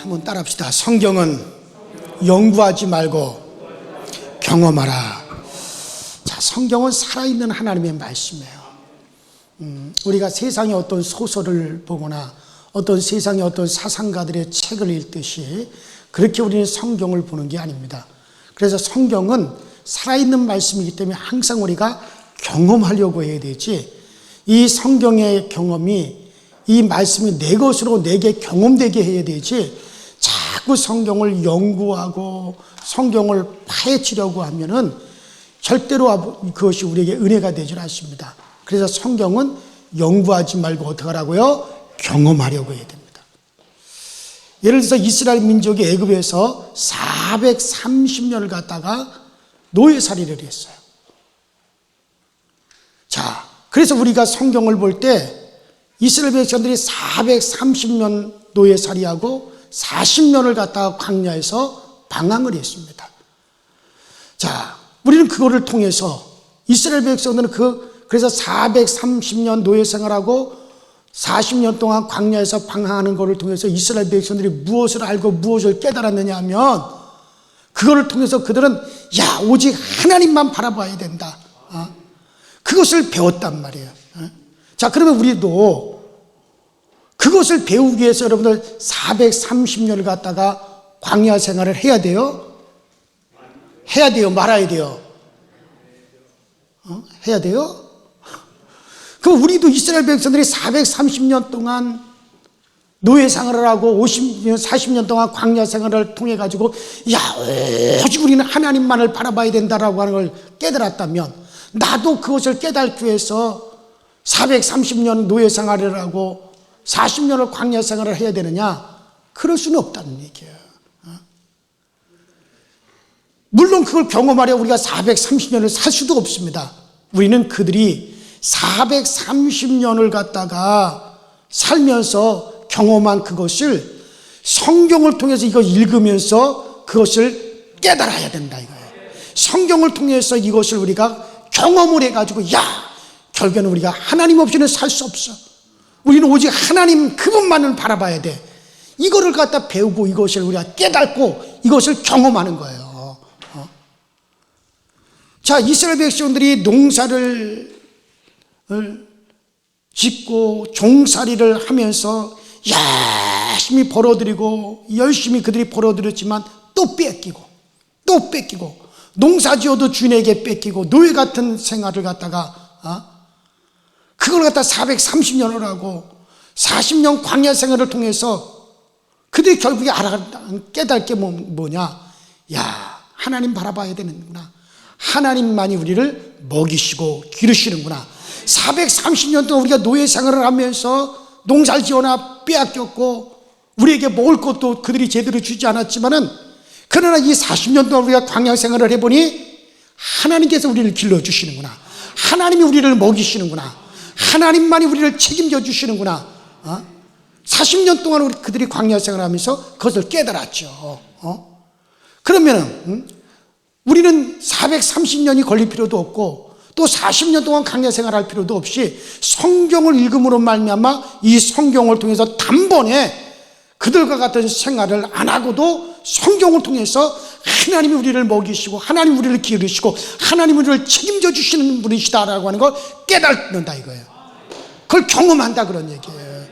한번 따라합시다. 성경은 연구하지 말고 경험하라. 자, 성경은 살아있는 하나님의 말씀이에요. 우리가 세상의 어떤 소설을 보거나 어떤 세상의 어떤 사상가들의 책을 읽듯이 그렇게 우리는 성경을 보는 게 아닙니다. 그래서 성경은 살아있는 말씀이기 때문에 항상 우리가 경험하려고 해야 되지, 이 성경의 경험이 이 말씀이 내 것으로 내게 경험되게 해야 되지, 자꾸 성경을 연구하고 성경을 파헤치려고 하면은 절대로 그것이 우리에게 은혜가 되질 않습니다. 그래서 성경은 연구하지 말고 어떻게 하라고요? 경험하려고 해야 됩니다. 예를 들어서 이스라엘 민족이 애굽에서 430년을 갔다가 노예살이를 했어요. 자, 그래서 우리가 성경을 볼 때 이스라엘 백성들이 430년 노예살이하고 40년을 갔다가 광야에서 방황을 했습니다. 자, 우리는 그거를 통해서 이스라엘 백성들은 그래서 430년 노예 생활하고 40년 동안 광야에서 방황하는 것을 통해서 이스라엘 백성들이 무엇을 알고 무엇을 깨달았느냐 하면, 그거를 통해서 그들은 오직 하나님만 바라봐야 된다, 그것을 배웠단 말이에요. 자, 그러면 우리도 그것을 배우기 위해서 여러분들 430년을 갖다가 광야 생활을 해야 돼요? 해야 돼요? 말아야 돼요? 해야 돼요? 그럼 우리도 이스라엘 백성들이 430년 동안 노예 생활을 하고 50년, 40년 동안 광야 생활을 통해 가지고 오직 우리는 하나님만을 바라봐야 된다라고 하는 걸 깨달았다면, 나도 그것을 깨닫기 위해서 430년 노예 생활을 하고 40년을 광야 생활을 해야 되느냐? 그럴 수는 없다는 얘기예요. 물론 그걸 경험하려 우리가 430년을 살 수도 없습니다. 우리는 그들이 430년을 갖다가 살면서 경험한 그것을 성경을 통해서 이거 읽으면서 그것을 깨달아야 된다 이거예요. 성경을 통해서 이것을 우리가 경험을 해가지고 결국에는 우리가 하나님 없이는 살 수 없어. 우리는 오직 하나님 그분만을 바라봐야 돼. 이거를 갖다 배우고 이것을 우리가 깨닫고 이것을 경험하는 거예요. 자, 이스라엘 백성들이 농사를 짓고 종살이를 하면서 열심히 벌어들이고 열심히 그들이 벌어들였지만 또 뺏기고 또 뺏기고, 농사지어도 주인에게 뺏기고 노예 같은 생활을 갖다가 그걸 갖다 430년을 하고 40년 광야 생활을 통해서 그들이 결국에 깨달을 게 뭐냐? 하나님 바라봐야 되는구나. 하나님만이 우리를 먹이시고 기르시는구나. 430년 동안 우리가 노예 생활을 하면서 농사를 지어나 빼앗겼고 우리에게 먹을 것도 그들이 제대로 주지 않았지만은, 그러나 이 40년 동안 우리가 광야 생활을 해보니 하나님께서 우리를 길러주시는구나. 하나님이 우리를 먹이시는구나. 하나님만이 우리를 책임져 주시는구나. 40년 동안 그들이 광야 생활을 하면서 그것을 깨달았죠. 그러면은 우리는 430년이 걸릴 필요도 없고 또 40년 동안 광야 생활할 필요도 없이 성경을 읽음으로 말미암아 이 성경을 통해서 단번에 그들과 같은 생활을 안 하고도 성경을 통해서 하나님이 우리를 먹이시고 하나님이 우리를 기르시고 하나님이 우리를 책임져 주시는 분이시다라고 하는 걸 깨닫는다 이거예요. 그걸 경험한다 그런 얘기예요.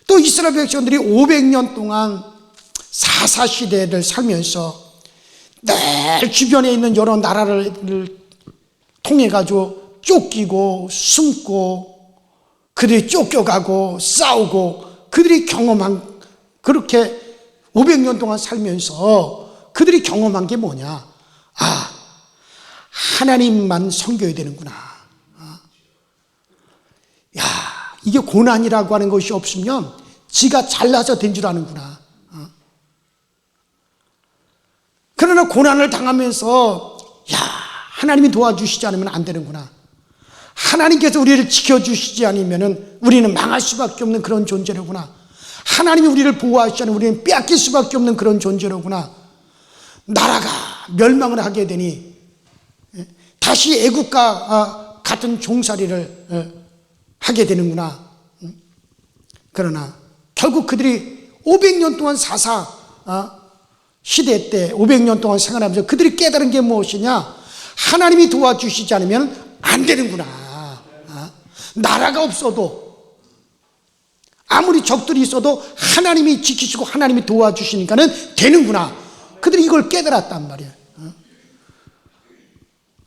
또 이스라엘 백성들이 500년 동안 사사시대를 살면서 늘 주변에 있는 여러 나라를 통해 가지고 쫓기고 숨고 그들이 쫓겨가고 싸우고 그들이 경험한, 그렇게 500년 동안 살면서 그들이 경험한 게 뭐냐? 하나님만 섬겨야 되는구나. 이게 고난이라고 하는 것이 없으면 지가 잘나서 된 줄 아는구나. 그러나 고난을 당하면서 하나님이 도와주시지 않으면 안 되는구나. 하나님께서 우리를 지켜주시지 않으면 우리는 망할 수밖에 없는 그런 존재로구나. 하나님이 우리를 보호하시지 않으면 우리는 빼앗길 수밖에 없는 그런 존재로구나. 나라가 멸망을 하게 되니 다시 애국과 같은 종살이를 하게 되는구나. 그러나 결국 그들이 500년 동안 사사 시대 때 500년 동안 생활하면서 그들이 깨달은 게 무엇이냐? 하나님이 도와주시지 않으면 안 되는구나. 나라가 없어도 아무리 적들이 있어도 하나님이 지키시고 하나님이 도와주시니까는 되는구나. 그들이 이걸 깨달았단 말이에요.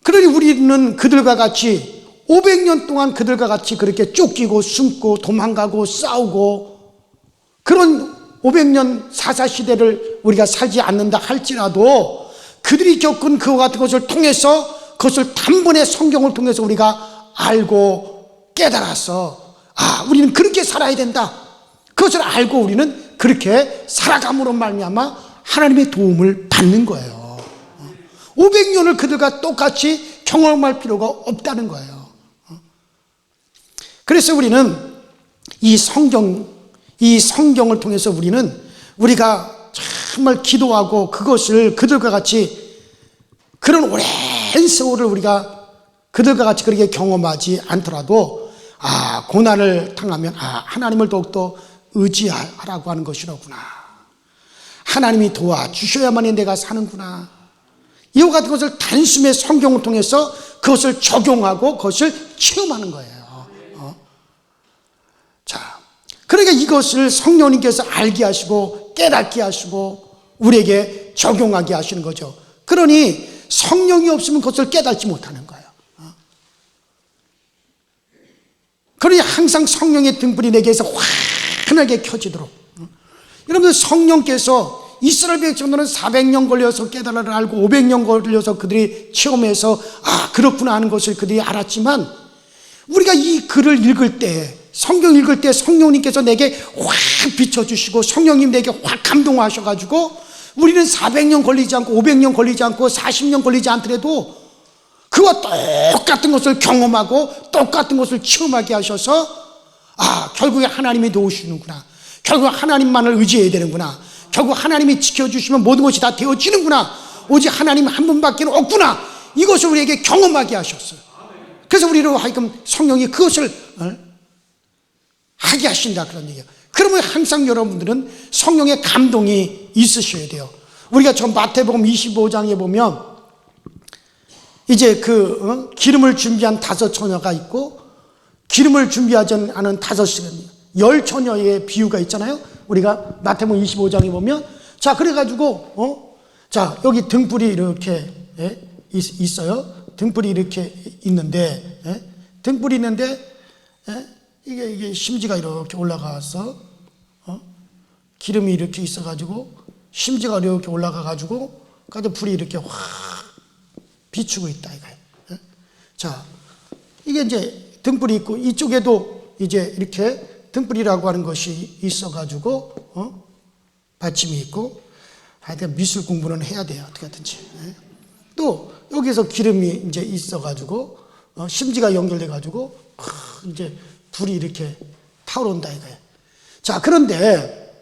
그러니 우리는 그들과 같이 500년 동안 그들과 같이 그렇게 쫓기고 숨고 도망가고 싸우고 그런 500년 사사시대를 우리가 살지 않는다 할지라도 그들이 겪은 그와 같은 것을 통해서 그것을 단번에 성경을 통해서 우리가 알고 깨달아서 우리는 그렇게 살아야 된다. 그것을 알고 우리는 그렇게 살아감으로 말미암아 하나님의 도움을 받는 거예요. 500년을 그들과 똑같이 경험할 필요가 없다는 거예요. 그래서 우리는 이 성경을 통해서 우리가 정말 기도하고 그것을 그들과 같이 그런 오랜 세월을 우리가 그들과 같이 그렇게 경험하지 않더라도 고난을 당하면 하나님을 더욱더 의지하라고 하는 것이로구나. 하나님이 도와주셔야만이 내가 사는구나. 이와 같은 것을 단숨에 성경을 통해서 그것을 적용하고 그것을 체험하는 거예요. 자, 그러니까 이것을 성령님께서 알게 하시고 깨닫게 하시고 우리에게 적용하게 하시는 거죠. 그러니 성령이 없으면 그것을 깨닫지 못하는 거예요. 그러니 항상 성령의 등불이 내게서 환하게 켜지도록. 여러분들 성령께서 이스라엘 백성들은 400년 걸려서 깨달음을 알고 500년 걸려서 그들이 체험해서 그렇구나 하는 것을 그들이 알았지만 우리가 이 글을 읽을 때 성경 읽을 때 성령님께서 내게 확 비춰주시고 성령님 내게 확 감동하셔가지고 우리는 400년 걸리지 않고 500년 걸리지 않고 40년 걸리지 않더라도 그와 똑같은 것을 경험하고 똑같은 것을 체험하게 하셔서 결국에 하나님이 도우시는구나. 결국 하나님만을 의지해야 되는구나. 결국 하나님이 지켜주시면 모든 것이 다 되어지는구나. 오직 하나님 한 분밖에 없구나. 이것을 우리에게 경험하게 하셨어요. 그래서 우리로 하여금 성령이 그것을 하게 하신다 그런 얘기예요. 그러면 항상 여러분들은 성령의 감동이 있으셔야 돼요. 우리가 저 마태복음 25장에 보면 이제 기름을 준비한 5 처녀가 있고 기름을 준비하지 않은 10 처녀의 비유가 있잖아요. 우리가 마태복음 25장에 보면 그래가지고 여기 등불이 이렇게 있어요. 등불이 이렇게 있는데 등불이 있는데 이게 심지가 이렇게 올라가서 기름이 이렇게 있어가지고 심지가 이렇게 올라가가지고 불이 이렇게 확 비추고 있다 이거예요. 이게 이제 등불이 있고 이쪽에도 이제 이렇게 등불이라고 하는 것이 있어가지고 받침이 있고 하여튼 미술 공부는 해야 돼요. 어떻게 하든지. 또 여기서 기름이 이제 있어가지고 심지가 연결돼가지고 이제 불이 이렇게 타오른다 이거예요. 그런데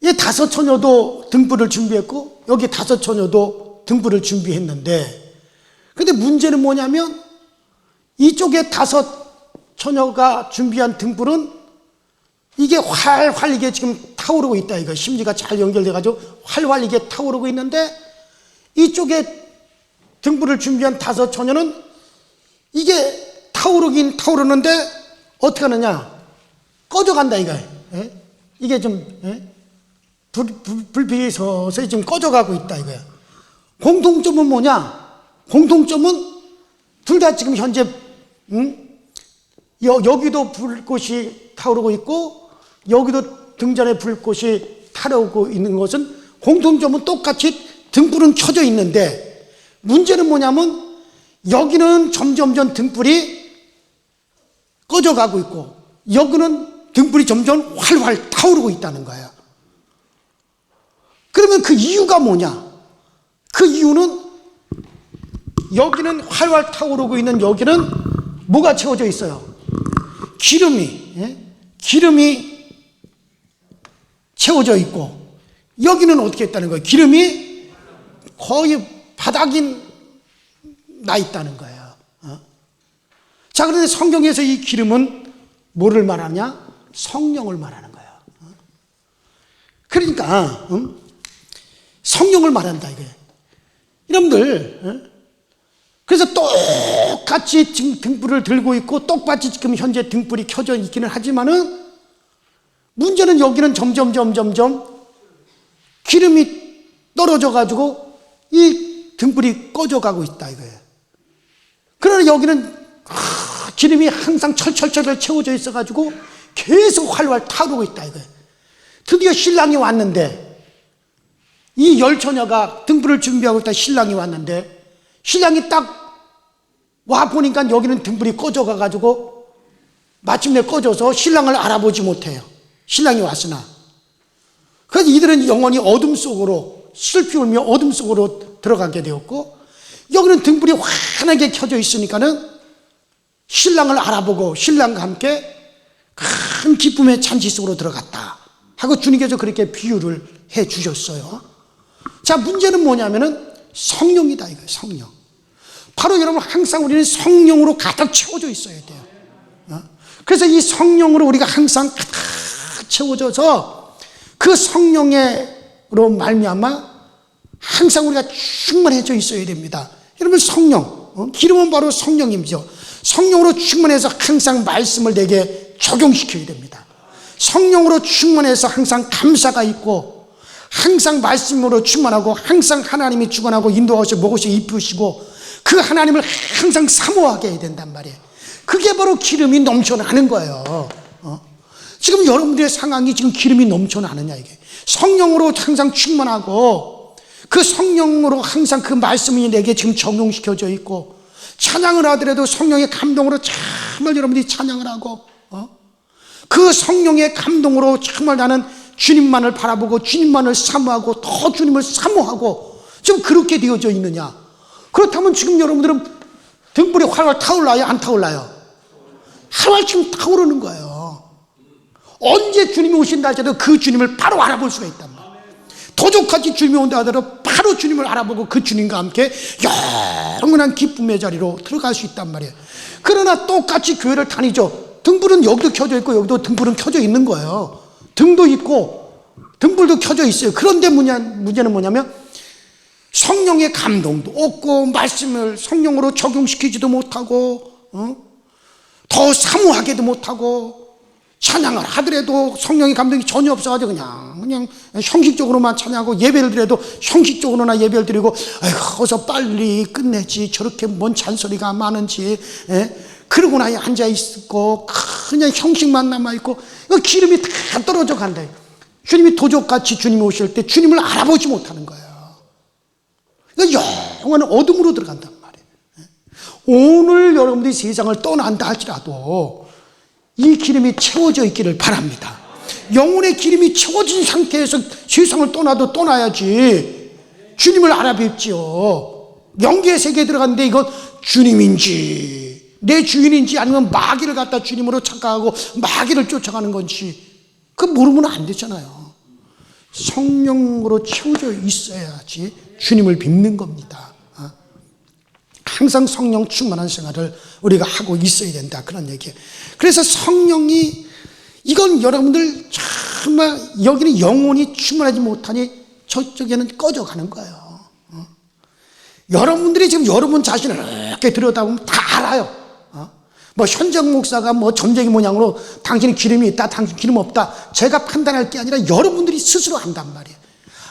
이 5 처녀도 등불을 준비했고 여기 5 처녀도 등불을 준비했는데 근데 문제는 뭐냐면 이쪽에 5 처녀가 준비한 등불은 이게 활활 이게 지금 타오르고 있다 이거 심지가 잘 연결돼가지고 활활 이게 타오르고 있는데 이쪽에 등불을 준비한 5 처녀는 이게 타오르긴 타오르는데 어떻게 하느냐 꺼져간다 이거예요. 이게 좀 불빛이 서서히 지금 꺼져가고 있다 이거예요. 공통점은 뭐냐? 공통점은 둘 다 지금 현재 여기도 불꽃이 타오르고 있고 여기도 등잔에 불꽃이 타오르고 있는 것은 공통점은 똑같이 등불은 켜져 있는데 문제는 뭐냐면 여기는 점점점 등불이 꺼져가고 있고 여기는 등불이 점점 활활 타오르고 있다는 거예요. 그러면 그 이유가 뭐냐? 그 이유는 여기는 활활 타오르고 있는 여기는 뭐가 채워져 있어요? 기름이 채워져 있고 여기는 어떻게 했다는 거예요? 기름이 거의 바닥이 나 있다는 거예요. 그런데 성경에서 이 기름은 뭐를 말하냐? 성령을 말하는 거예요. 그러니까 성령을 말한다 이거예요. 여러분들, 그래서 똑같이 지금 등불을 들고 있고 똑같이 지금 현재 등불이 켜져 있기는 하지만은 문제는 여기는 점점 기름이 떨어져 가지고 이 등불이 꺼져가고 있다 이거예요. 그러나 여기는 기름이 항상 철철철 채워져 있어 가지고 계속 활활 타오르고 있다 이거예요. 드디어 신랑이 왔는데, 이 열처녀가 등불을 준비하고 있다 신랑이 왔는데, 신랑이 딱 와 보니까 여기는 등불이 꺼져가 가지고 마침내 꺼져서 신랑을 알아보지 못해요. 신랑이 왔으나. 그래서 이들은 영원히 어둠 속으로 슬피 울며 어둠 속으로 들어가게 되었고, 여기는 등불이 환하게 켜져 있으니까는 신랑을 알아보고 신랑과 함께 큰 기쁨의 잔치 속으로 들어갔다 하고 주님께서 그렇게 비유를 해 주셨어요. 자, 문제는 뭐냐면은 성령이다 이거예요. 성령. 바로 여러분, 항상 우리는 성령으로 가득 채워져 있어야 돼요. 그래서 이 성령으로 우리가 항상 가득 채워져서 그 성령으로 말미암아 항상 우리가 충만해져 있어야 됩니다. 여러분, 성령, 기름은 바로 성령이죠. 성령으로 충만해서 항상 말씀을 내게 적용시켜야 됩니다. 성령으로 충만해서 항상 감사가 있고, 항상 말씀으로 충만하고, 항상 하나님이 주관하고 인도하시고 먹으시고 입히시고 그 하나님을 항상 사모하게 해야 된단 말이에요. 그게 바로 기름이 넘쳐나는 거예요. 지금 여러분들의 상황이 지금 기름이 넘쳐나느냐 이게. 성령으로 항상 충만하고 그 성령으로 항상 그 말씀이 내게 지금 적용시켜져 있고, 찬양을 하더라도 성령의 감동으로 정말 여러분들이 찬양을 하고, 그 성령의 감동으로 정말 나는 주님만을 바라보고 주님만을 사모하고 더 주님을 사모하고 지금 그렇게 되어져 있느냐. 그렇다면 지금 여러분들은 등불이 활활 타올라요? 안 타올라요? 활활 지금 타오르는 거예요. 언제 주님이 오신다 하더라도 그 주님을 바로 알아볼 수가 있단 말이에요. 도적같이 주님이 온다 하더라도 바로 주님을 알아보고 그 주님과 함께 영원한 기쁨의 자리로 들어갈 수 있단 말이에요. 그러나 똑같이 교회를 다니죠. 등불은 여기도 켜져 있고 여기도 등불은 켜져 있는 거예요. 등도 있고 등불도 켜져 있어요. 그런데 문제는 뭐냐면 성령의 감동도 없고 말씀을 성령으로 적용시키지도 못하고 더 사모하게도 못하고, 찬양을 하더라도 성령의 감동이 전혀 없어가지고 그냥 형식적으로만 찬양하고, 예배를 드려도 형식적으로나 예배를 드리고, 아이고 어서 빨리 끝내지, 저렇게 뭔 잔소리가 많은지, 그러고 나에 앉아있고 그냥 형식만 남아있고 기름이 다 떨어져 간다. 주님이 도적같이 주님이 오실 때 주님을 알아보지 못하는 거예요. 영원한 어둠으로 들어간단 말이에요. 오늘 여러분들이 세상을 떠난다 할지라도 이 기름이 채워져 있기를 바랍니다. 영혼의 기름이 채워진 상태에서 세상을 떠나야지 주님을 알아뵙지요. 영계의 세계에 들어갔는데 이건 주님인지 내 주인인지 아니면 마귀를 갖다 주님으로 착각하고 마귀를 쫓아가는 건지 그 모르면 안 되잖아요. 성령으로 채워져 있어야지 주님을 뵙는 겁니다. 항상 성령 충만한 생활을 우리가 하고 있어야 된다, 그런 얘기예요. 그래서 성령이, 이건 여러분들 정말 여기는 영혼이 충만하지 못하니 저쪽에는 꺼져가는 거예요. 여러분들이 지금 여러분 자신을 이렇게 들여다보면 다 알아요. 뭐 현정 목사가 뭐 점쟁이 모양으로 당신은 기름이 있다, 당신 기름 없다, 제가 판단할 게 아니라 여러분들이 스스로 안단 말이에요.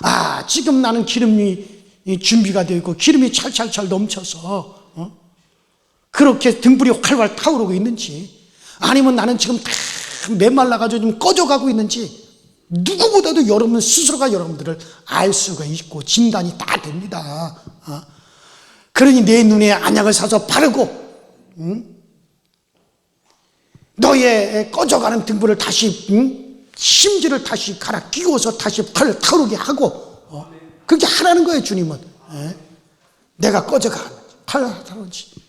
아, 지금 나는 기름이 준비가 되어 있고 기름이 찰찰찰 넘쳐서 그렇게 등불이 활활 타오르고 있는지, 아니면 나는 지금 다 메말라가지고 좀 꺼져가고 있는지, 누구보다도 여러분 스스로가 여러분들을 알 수가 있고 진단이 다 됩니다. 그러니 내 눈에 안약을 사서 바르고 너의 꺼져가는 등불을 다시 심지를 다시 갈아 끼워서 다시 활 타오르게 하고 그렇게 하라는 거예요. 주님은 내가 꺼져가 활 타오르지.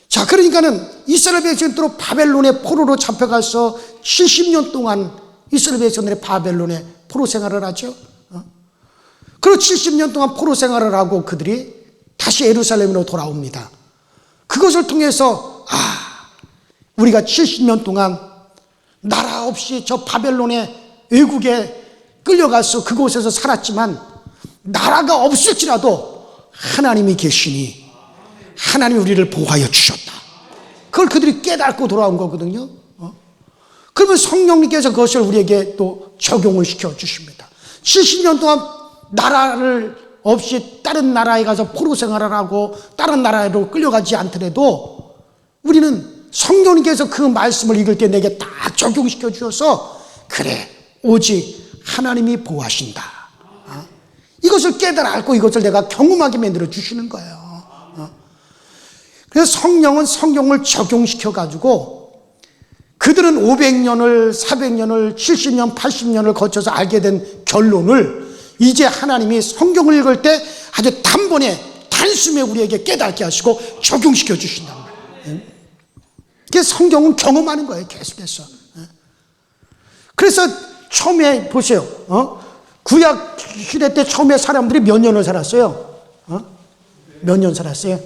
자, 그러니까는 이스라엘 백성들은 바벨론의 포로로 잡혀가서 70년 동안 이스라엘 백성들이 바벨론의 포로 생활을 하죠. 그리고 70년 동안 포로 생활을 하고 그들이 다시 예루살렘으로 돌아옵니다. 그것을 통해서 우리가 70년 동안 나라 없이 저 바벨론의 외국에 끌려가서 그곳에서 살았지만 나라가 없을지라도 하나님이 계시니 하나님이 우리를 보호하여 주셨다. 그걸 그들이 깨닫고 돌아온 거거든요. 그러면 성령님께서 그것을 우리에게 또 적용을 시켜 주십니다. 70년 동안 나라를 없이 다른 나라에 가서 포로 생활을 하고 다른 나라로 끌려가지 않더라도 우리는 성령님께서 그 말씀을 읽을 때 내게 딱 적용시켜 주셔서 그래, 오직 하나님이 보호하신다. 이것을 깨달아 알고 이것을 내가 경험하게 만들어 주시는 거예요. 그래서 성령은 성경을 적용시켜 가지고 그들은 500년을 400년을 70년 80년을 거쳐서 알게 된 결론을 이제 하나님이 성경을 읽을 때 아주 단번에 단숨에 우리에게 깨닫게 하시고 적용시켜 주신단 말이에요. 그래서 성경은 경험하는 거예요, 계속해서. 그래서 처음에 보세요. 구약 시대 때 처음에 사람들이 몇 년을 살았어요? 몇 년 살았어요?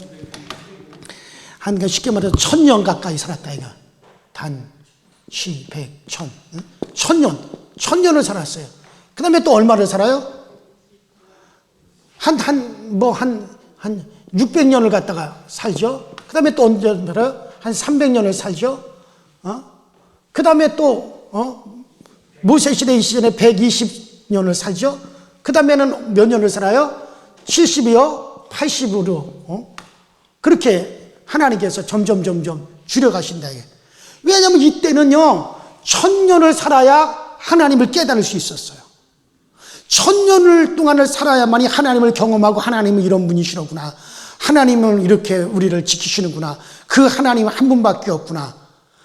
한 쉽게 말해서 1000년 가까이 살았다 이거. 단, 시, 백, 천. 1000년을 살았어요. 그 다음에 또 얼마를 살아요? 한 600년을 갖다가 살죠. 그 다음에 또 언제 살아요? 한 300년을 살죠. 그 다음에 또, 모세시대 시절에 120년을 살죠. 그 다음에는 몇 년을 살아요? 70이요? 80으로. 그렇게 하나님께서 점점 줄여가신다. 왜냐하면 이때는요, 1000년을 살아야 하나님을 깨달을 수 있었어요. 1000년을 동안을 살아야만이 하나님을 경험하고 하나님은 이런 분이시로구나. 하나님은 이렇게 우리를 지키시는구나. 그 하나님은 한 분밖에 없구나.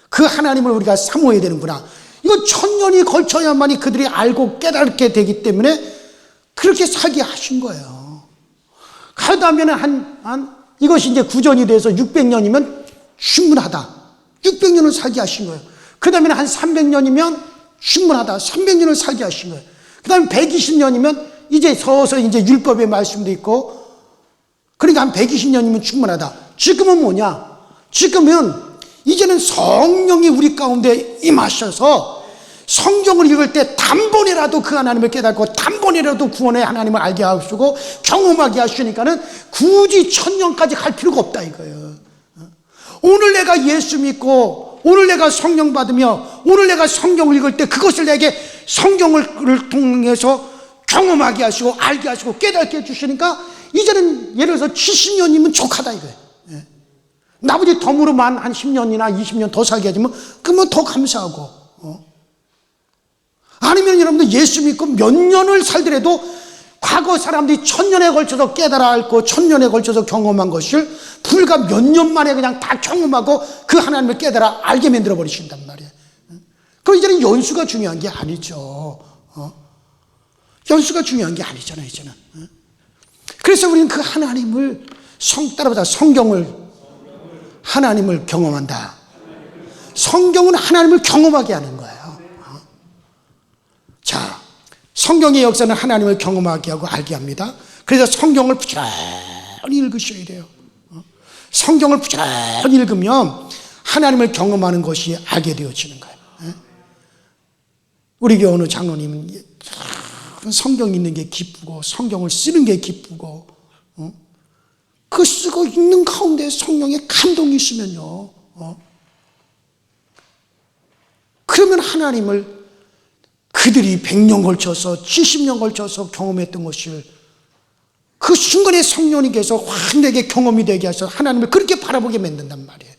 그 하나님을 우리가 사모해야 되는구나. 이거 1000년이 걸쳐야만이 그들이 알고 깨닫게 되기 때문에 그렇게 살게 하신 거예요. 가다면 이것이 이제 구전이 돼서 600년이면 충분하다. 600년을 살게 하신 거예요. 그 다음에 한 300년이면 충분하다. 300년을 살게 하신 거예요. 그 다음에 120년이면 이제 서서히 이제 율법의 말씀도 있고, 그러니까 한 120년이면 충분하다. 지금은 뭐냐? 지금은 이제는 성령이 우리 가운데 임하셔서 성경을 읽을 때 단번에라도 그 하나님을 깨닫고 단번에라도 구원의 하나님을 알게 하시고 경험하게 하시니까는 굳이 1000년까지 갈 필요가 없다 이거예요. 오늘 내가 예수 믿고 오늘 내가 성령 받으며 오늘 내가 성경을 읽을 때 그것을 내게 성경을 통해서 경험하게 하시고 알게 하시고 깨닫게 해주시니까 이제는 예를 들어서 70년이면 족하다 이거예요. 나머지 덤으로만 한 10년이나 20년 더 살게 해주면 그러면 더 감사하고, 아니면 여러분들 예수 믿고 몇 년을 살더라도 과거 사람들이 1000년에 걸쳐서 깨달아 알고 1000년에 걸쳐서 경험한 것을 불과 몇 년 만에 그냥 다 경험하고 그 하나님을 깨달아 알게 만들어 버리신단 말이에요. 그럼 이제는 연수가 중요한 게 아니죠. 연수가 중요한 게 아니잖아요, 이제는. 그래서 우리는 그 하나님을 따라보자. 성경을 하나님을 경험한다. 성경은 하나님을 경험하게 하는 거예요. 자, 성경의 역사는 하나님을 경험하게 하고 알게 합니다. 그래서 성경을 부지런히 읽으셔야 돼요. 성경을 부지런히 읽으면 하나님을 경험하는 것이 알게 되어지는 거예요. 우리 교회 어느 장로님은 성경 읽는 게 기쁘고 성경을 쓰는 게 기쁘고, 그 쓰고 읽는 가운데 성령의 감동이 있으면요, 그러면 하나님을 그들이 100년 걸쳐서 70년 걸쳐서 경험했던 것을 그 순간에 성령님께서 확 내게 경험이 되게 하셔서 하나님을 그렇게 바라보게 만든단 말이에요.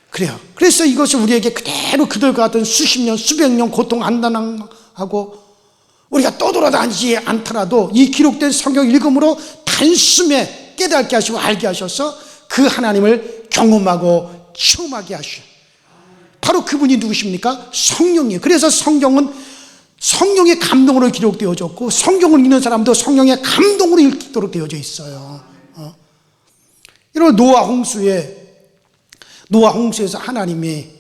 그래요. 그래서 이것을 우리에게 그대로 그들과 같은 수십 년 수백 년 고통 안 당하고 우리가 떠돌아다니지 않더라도 이 기록된 성경 읽음으로 단숨에 깨닫게 하시고 알게 하셔서 그 하나님을 경험하고 체험하게 하셔. 바로 그분이 누구십니까? 성령이에요. 그래서 성경은 성령의 감동으로 기록되어졌고 성경을 읽는 사람도 성령의 감동으로 읽도록 되어져 있어요. 이런 노아 홍수에서 하나님의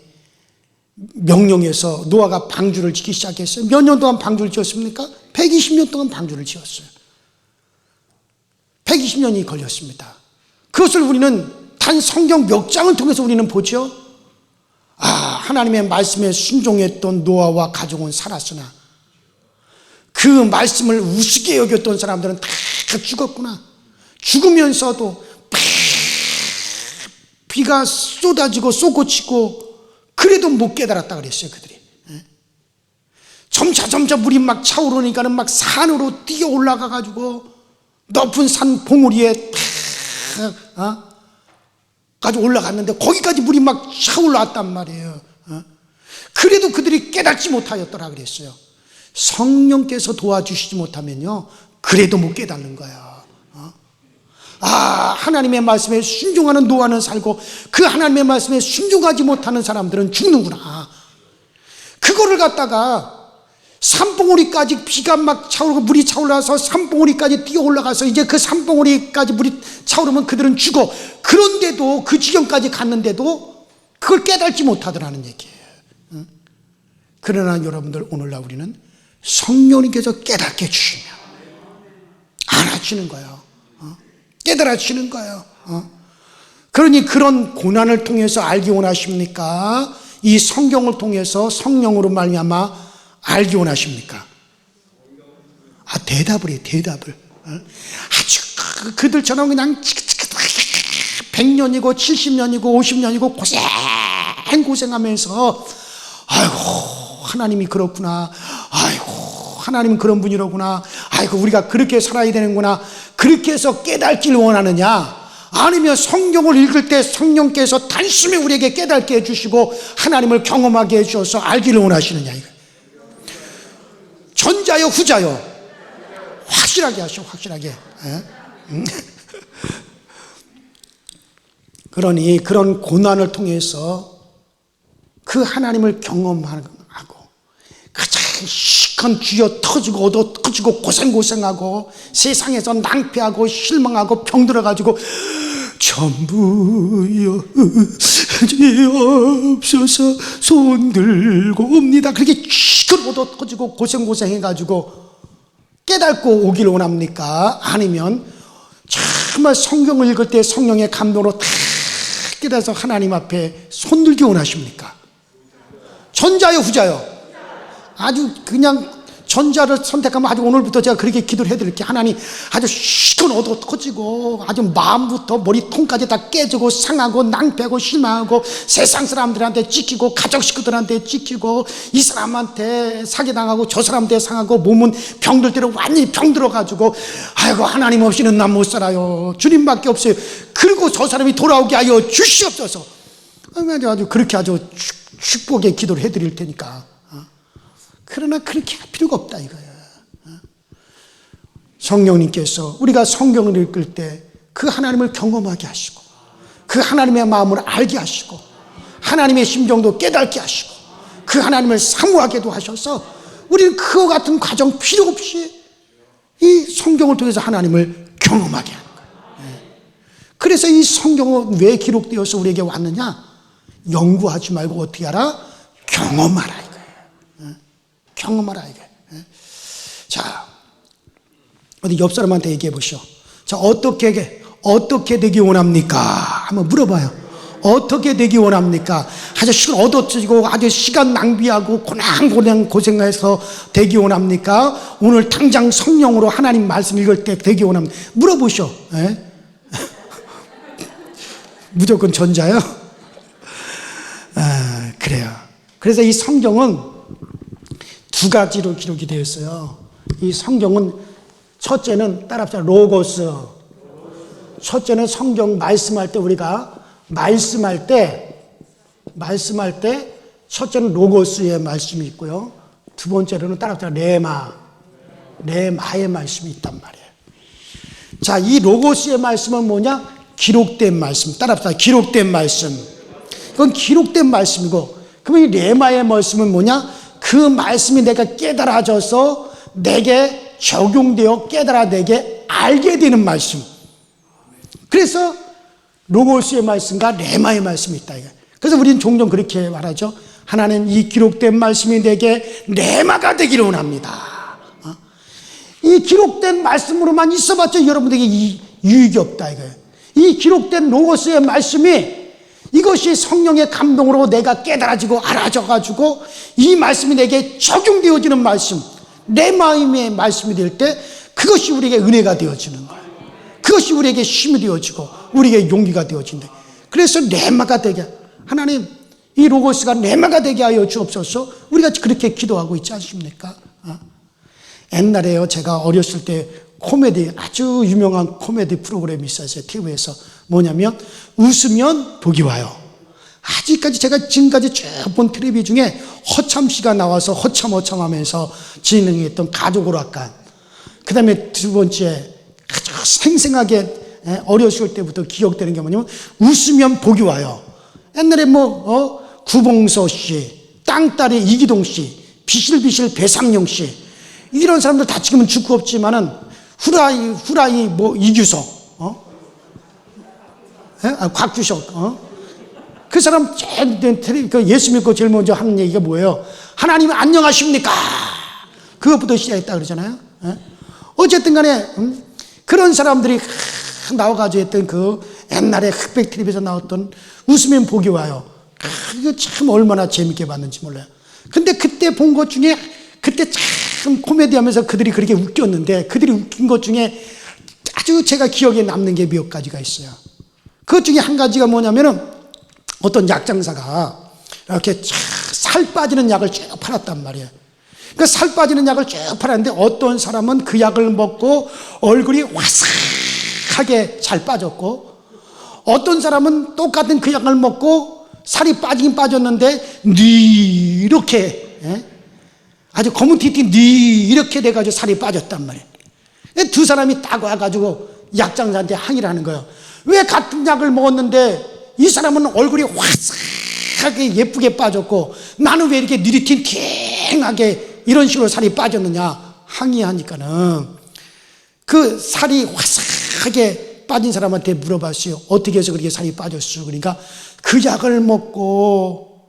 명령에서 노아가 방주를 짓기 시작했어요. 몇 년 동안 방주를 지었습니까? 120년 동안 방주를 지었어요. 120년이 걸렸습니다. 그것을 우리는 단 성경 몇 장을 통해서 우리는 보죠. 하나님의 말씀에 순종했던 노아와 가족은 살았으나 그 말씀을 우습게 여겼던 사람들은 다 죽었구나. 죽으면서도 비가 쏟아지고 쏟고치고 그래도 못 깨달았다 그랬어요. 그들이. 점차 물이 막 차오르니까는 막 산으로 뛰어 올라가 가지고 높은 산 봉우리에 까지 올라갔는데 거기까지 물이 막 차올라왔단 말이에요. 그래도 그들이 깨닫지 못하였더라 그랬어요. 성령께서 도와주시지 못하면요, 그래도 못 깨닫는 거야. 하나님의 말씀에 순종하는 노아는 살고 그 하나님의 말씀에 순종하지 못하는 사람들은 죽는구나. 그거를 갖다가 산봉우리까지 비가 막 차오르고 물이 차올라서 산봉우리까지 뛰어 올라가서 이제 그 산봉우리까지 물이 차오르면 그들은 죽어. 그런데도 그 지경까지 갔는데도 그걸 깨닫지 못하더라는 얘기예요. 그러나 여러분들, 오늘날 우리는 성령님께서 깨닫게 해주시면 알아주는 거예요. 깨달아지는 거예요. 그러니 그런 고난을 통해서 알기 원하십니까? 이 성경을 통해서 성령으로 말미암아 알기 원하십니까? 대답을 해요. 대답을. 아주 그들처럼 그냥 100년이고 70년이고 50년이고 고생하면서 아이고 하나님이 그렇구나, 아이고 하나님은 그런 분이로구나, 아이고 우리가 그렇게 살아야 되는구나, 그렇게 해서 깨닫기를 원하느냐, 아니면 성경을 읽을 때 성령께서 단숨에 우리에게 깨닫게 해주시고 하나님을 경험하게 해주셔서 알기를 원하시느냐. 전자요 후자요? 확실하게 하시오. 확실하게. 그러니 그런 고난을 통해서 그 하나님을 경험하고 가장 시큰 쥐어 터지고 얻어 터지고 고생하고 세상에서 낭패하고 실망하고 병들어가지고 전부여 주옵소서 손 들고 옵니다. 그렇게 시큰 얻어 터지고 고생해가지고 깨닫고 오기를 원합니까? 아니면 정말 성경을 읽을 때 성령의 감동으로 다 깨달아서 하나님 앞에 손 들기 원하십니까? 전자요 후자요? 아주 그냥 전자를 선택하면 아주 오늘부터 제가 그렇게 기도를 해드릴게요. 하나님, 아주 시큰 얻어 터지고 아주 마음부터 머리통까지 다 깨지고 상하고 낭패하고 실망하고 세상 사람들한테 찍히고 가족 식구들한테 찍히고 이 사람한테 사기당하고 저 사람한테 상하고 몸은 병들 대로 완전히 병들어가지고 아이고 하나님 없이는 난 못 살아요, 주님밖에 없어요, 그리고 저 사람이 돌아오게 하여 주시옵소서. 아주 그렇게 아주 축복의 기도를 해드릴 테니까. 그러나 그렇게 할 필요가 없다 이거예요. 성령님께서 우리가 성경을 읽을 때 그 하나님을 경험하게 하시고 그 하나님의 마음을 알게 하시고 하나님의 심정도 깨닫게 하시고 그 하나님을 사모하게도 하셔서 우리는 그와 같은 과정 필요 없이 이 성경을 통해서 하나님을 경험하게 하는 거예요. 그래서 이 성경은 왜 기록되어서 우리에게 왔느냐? 연구하지 말고 어떻게 하라? 경험하라 이거예요. 경험하라 이게. 자, 어디 옆 사람한테 얘기해 보시오. 자, 어떻게 되기 원합니까? 한번 물어봐요. 어떻게 되기 원합니까? 아주 시간 얻어지고 아주 시간 낭비하고 고생해서 되기 원합니까? 오늘 당장 성령으로 하나님 말씀 읽을 때 되기 원합니까? 물어보시오. 무조건 전자요? 그래요. 그래서 이 성경은 두 가지로 기록이 되어 있어요. 이 성경은 첫째는 따라합시다. 로고스. 첫째는 성경 말씀할 때 우리가 말씀할 때 첫째는 로고스의 말씀이 있고요. 두 번째로는 따라합시다. 레마의 말씀이 있단 말이에요. 자, 이 로고스의 말씀은 뭐냐? 기록된 말씀. 따라합시다. 기록된 말씀. 이건 기록된 말씀이고, 그러면 이 레마의 말씀은 뭐냐? 그 말씀이 내가 깨달아져서 내게 적용되어 깨달아 내게 알게 되는 말씀. 그래서 로고스의 말씀과 레마의 말씀이 있다. 그래서 우리는 종종 그렇게 말하죠. 하나님, 이 기록된 말씀이 내게 레마가 되기를 원합니다. 이 기록된 말씀으로만 있어봤자 여러분들에게 유익이 없다 이거예요. 이 기록된 로고스의 말씀이 이것이 성령의 감동으로 내가 깨달아지고 알아져가지고 이 말씀이 내게 적용되어지는 말씀, 내 마음의 말씀이 될 때 그것이 우리에게 은혜가 되어지는 거예요. 그것이 우리에게 힘이 되어지고 우리에게 용기가 되어진다. 그래서 레마가 되게, 하나님 이 로고스가 레마가 되게 하여 주옵소서. 우리가 그렇게 기도하고 있지 않습니까? 옛날에요, 제가 어렸을 때 코미디, 아주 유명한 코미디 프로그램이 있었어요. TV에서. 뭐냐면 웃으면 복이 와요. 아직까지 제가 지금까지 쭉 본 텔레비 중에 허참 씨가 나와서 허참 하면서 진행했던 가족 오락관, 그 다음에 두 번째 아주 생생하게 어렸을 때부터 기억되는 게 뭐냐면 웃으면 복이 와요. 옛날에 구봉서 씨, 땅딸의 이기동 씨, 비실비실 배상용 씨, 이런 사람들 다 지금은 죽고 없지만은 후라이 이규석, 곽규석, 그 사람 예수 믿고 제일 먼저 하는 얘기가 뭐예요? 하나님 안녕하십니까? 그것부터 시작했다 그러잖아요. 어쨌든 간에 그런 사람들이 나와가지고 했던 그 옛날에 흑백 텔레비에서 나왔던 웃으면 복이 와요. 이거 참 얼마나 재밌게 봤는지 몰라요. 근데 그때 본 것 중에, 그때 참 코미디 하면서 그들이 그렇게 웃겼는데, 그들이 웃긴 것 중에 아주 제가 기억에 남는 게 몇 가지가 있어요. 그것 중에 한 가지가 뭐냐면은 어떤 약장사가 이렇게 살 빠지는 약을 쭉 팔았단 말이에요. 그 살 빠지는 약을 쭉 팔았는데 어떤 사람은 그 약을 먹고 얼굴이 와삭하게 잘 빠졌고, 어떤 사람은 똑같은 그 약을 먹고 살이 빠지긴 빠졌는데 이렇게 아주 검은 티티 이렇게 돼가지고 살이 빠졌단 말이에요. 두 사람이 딱 와가지고 약장사한테 항의를 하는 거예요. 왜 같은 약을 먹었는데 이 사람은 얼굴이 화사하게 예쁘게 빠졌고 나는 왜 이렇게 느리팅팅하게 이런 식으로 살이 빠졌느냐 항의하니까는, 그 살이 화사하게 빠진 사람한테 물어봤어요. 어떻게 해서 그렇게 살이 빠졌어? 그러니까 그 약을 먹고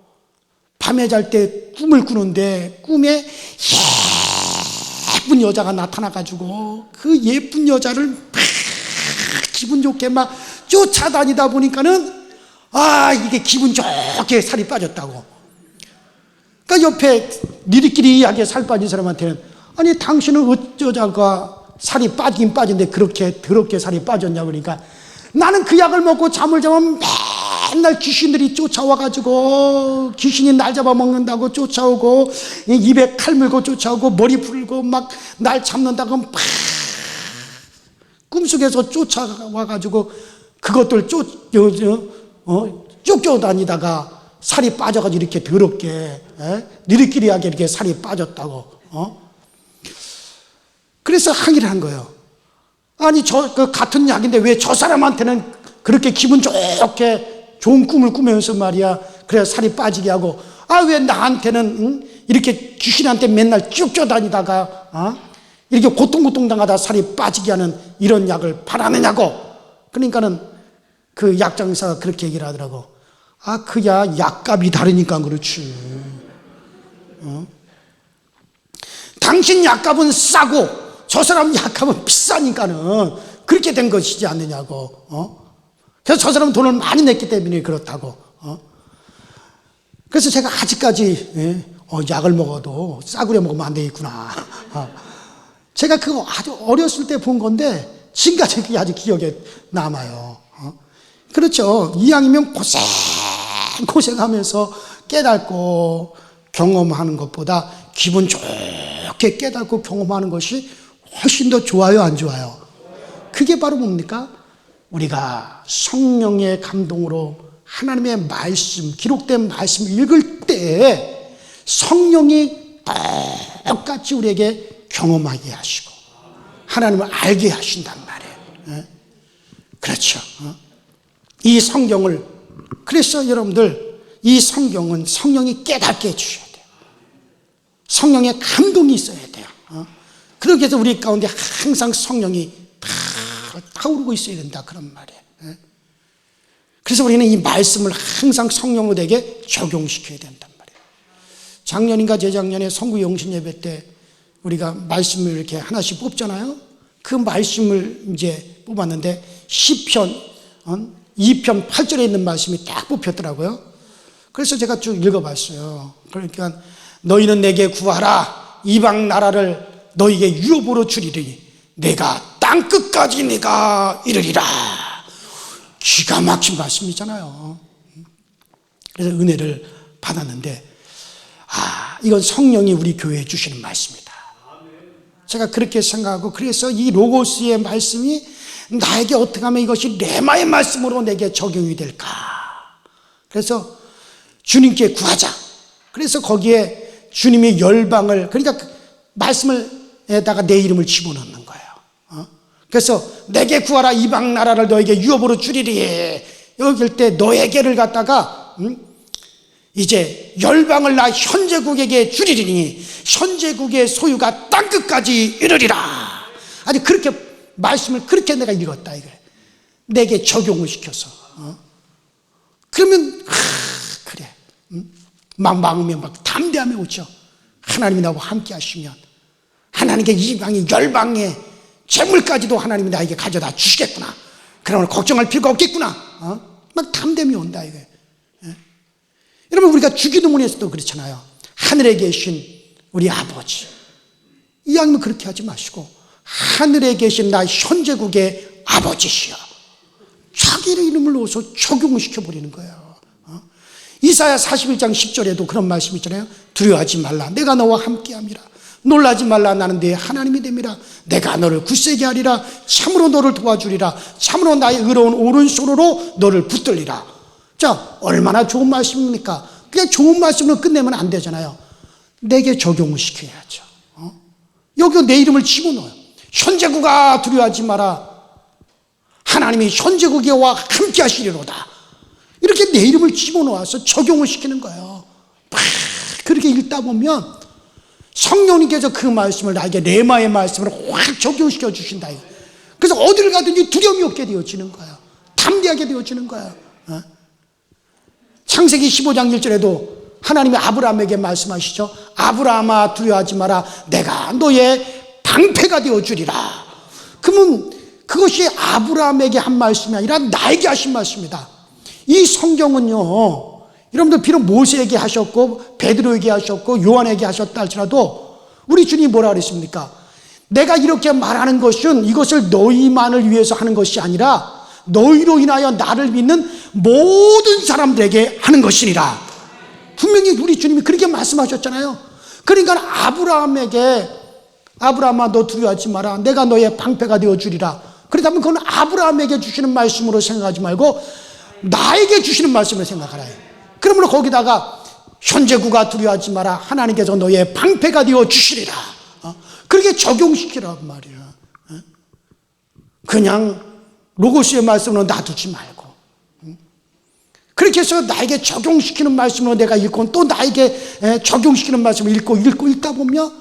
밤에 잘 때 꿈을 꾸는데 꿈에 예쁜 여자가 나타나가지고 그 예쁜 여자를 막 기분 좋게 막 쫓아다니다 보니까는 이게 기분 좋게 살이 빠졌다고. 그러니까 옆에 니리끼리하게 살 빠진 사람한테는, 아니 당신은 어쩌다가 살이 빠지긴 빠진데 그렇게 더럽게 살이 빠졌냐 그러니까, 나는 그 약을 먹고 잠을 자면 맨날 귀신들이 쫓아와가지고 귀신이 날 잡아먹는다고 쫓아오고 입에 칼 물고 쫓아오고 머리 풀고 막 날 잡는다고 막 꿈속에서 쫓아와가지고 그것들 쫓겨다니다가 살이 빠져가지고 이렇게 더럽게 니리끼리하게 이렇게 살이 빠졌다고. 그래서 항의를 한 거예요. 아니 그 같은 약인데 왜 저 사람한테는 그렇게 기분 좋게 좋은 꿈을 꾸면서 말이야 그래 살이 빠지게 하고, 왜 나한테는 이렇게 귀신한테 맨날 쫓겨다니다가 이렇게 고통당하다 살이 빠지게 하는 이런 약을 팔아내냐고. 그러니까는 그 약장사가 그렇게 얘기를 하더라고. 그야 약값이 다르니까 그렇지. 당신 약값은 싸고 저 사람 약값은 비싸니까는 그렇게 된 것이지 않느냐고. 그래서 저 사람은 돈을 많이 냈기 때문에 그렇다고. 그래서 제가 아직까지 약을 먹어도 싸구려 먹으면 안 되겠구나. 제가 그거 아주 어렸을 때 본 건데 지금까지 그게 아주 기억에 남아요. 그렇죠. 이왕이면 고생하면서 깨닫고 경험하는 것보다 기분 좋게 깨닫고 경험하는 것이 훨씬 더 좋아요, 안 좋아요? 그게 바로 뭡니까? 우리가 성령의 감동으로 하나님의 말씀, 기록된 말씀을 읽을 때 성령이 똑같이 우리에게 경험하게 하시고 하나님을 알게 하신단 말이에요. 그렇죠. 이 성경을, 그래서 여러분들 이 성경은 성령이 깨닫게 해주셔야 돼요. 성령의 감동이 있어야 돼요. 그렇게 해서 우리 가운데 항상 성령이 타오르고 있어야 된다, 그런 말이에요. 그래서 우리는 이 말씀을 항상 성령에게 적용시켜야 된단 말이에요. 작년인가 재작년에 성구 영신 예배 때 우리가 말씀을 이렇게 하나씩 뽑잖아요. 그 말씀을 이제 뽑았는데 시편 2편 8절에 있는 말씀이 딱 뽑혔더라고요. 그래서 제가 쭉 읽어봤어요. 그러니까 너희는 내게 구하라. 이방 나라를 너에게 유업으로 주리니 내가 땅끝까지 내가 이르리라. 기가 막힌 말씀이잖아요. 그래서 은혜를 받았는데, 이건 성령이 우리 교회에 주시는 말씀이다. 제가 그렇게 생각하고, 그래서 이 로고스의 말씀이 나에게 어떻게 하면 이것이 레마의 말씀으로 내게 적용이 될까. 그래서 주님께 구하자. 그래서 거기에 주님이 열방을, 그러니까 그 말씀에다가 내 이름을 집어넣는 거예요. 그래서 내게 구하라, 이방 나라를 너에게 유업으로 주리리. 여길 때 너에게를 갖다가 이제 열방을 나 현재국에게 주리리니 현재국의 소유가 땅끝까지 이르리라. 아니 그렇게 말씀을 그렇게 내가 읽었다 이거예요. 내게 적용을 시켜서. 그러면 그래. 막 마음에 막 담대함이 오죠. 하나님이 나와 함께 하시면 하나님께 이방이 열방의 재물까지도 하나님이 나에게 가져다 주시겠구나. 그러면 걱정할 필요가 없겠구나. 막 담대함이 온다 이거예요. 여러분 우리가 주기도문에서도 그렇잖아요. 하늘에 계신 우리 아버지, 이왕이면 그렇게 하지 마시고 하늘에 계신 나 현재국의 아버지시여, 자기 이름을 넣어서 적용을 시켜버리는 거예요. 이사야 41장 10절에도 그런 말씀이 있잖아요. 두려워하지 말라, 내가 너와 함께함이라. 놀라지 말라, 나는 네 하나님이 됨이라. 내가 너를 굳세게 하리라. 참으로 너를 도와주리라. 참으로 나의 의로운 오른손으로 너를 붙들리라. 자, 얼마나 좋은 말씀입니까? 그냥 좋은 말씀으로 끝내면 안 되잖아요. 내게 적용을 시켜야죠. 여기 내 이름을 집어넣어요. 현재국아 두려워하지 마라. 하나님이 현재국이와 함께 하시리로다. 이렇게 내 이름을 집어넣어서 적용을 시키는 거예요. 막 그렇게 읽다 보면 성령님께서 그 말씀을 나에게 레마의 말씀을 확 적용시켜 주신다. 그래서 어디를 가든지 두려움이 없게 되어지는 거예요. 담대하게 되어지는 거예요. 창세기 15장 1절에도 하나님이 아브라함에게 말씀하시죠. 아브라함아 두려워하지 마라, 내가 너의 방패가 되어주리라. 그러면 그것이 아브라함에게 한 말씀이 아니라 나에게 하신 말씀이다. 이 성경은요, 여러분들 비록 모세에게 하셨고 베드로에게 하셨고 요한에게 하셨다 할지라도 우리 주님이 뭐라 그랬습니까? 내가 이렇게 말하는 것은 이것을 너희만을 위해서 하는 것이 아니라 너희로 인하여 나를 믿는 모든 사람들에게 하는 것이니라. 분명히 우리 주님이 그렇게 말씀하셨잖아요. 그러니까 아브라함에게 아브라함아 너 두려워하지 마라, 내가 너의 방패가 되어주리라. 그렇다면 그건 아브라함에게 주시는 말씀으로 생각하지 말고 나에게 주시는 말씀을 생각하라. 그러므로 거기다가 현재국아 두려워하지 마라, 하나님께서 너의 방패가 되어주시리라. 그렇게 적용시키란 말이야. 그냥 로고스의 말씀으로 놔두지 말고 그렇게 해서 나에게 적용시키는 말씀으로 내가 읽고 또 나에게 적용시키는 말씀을 읽고 읽다 보면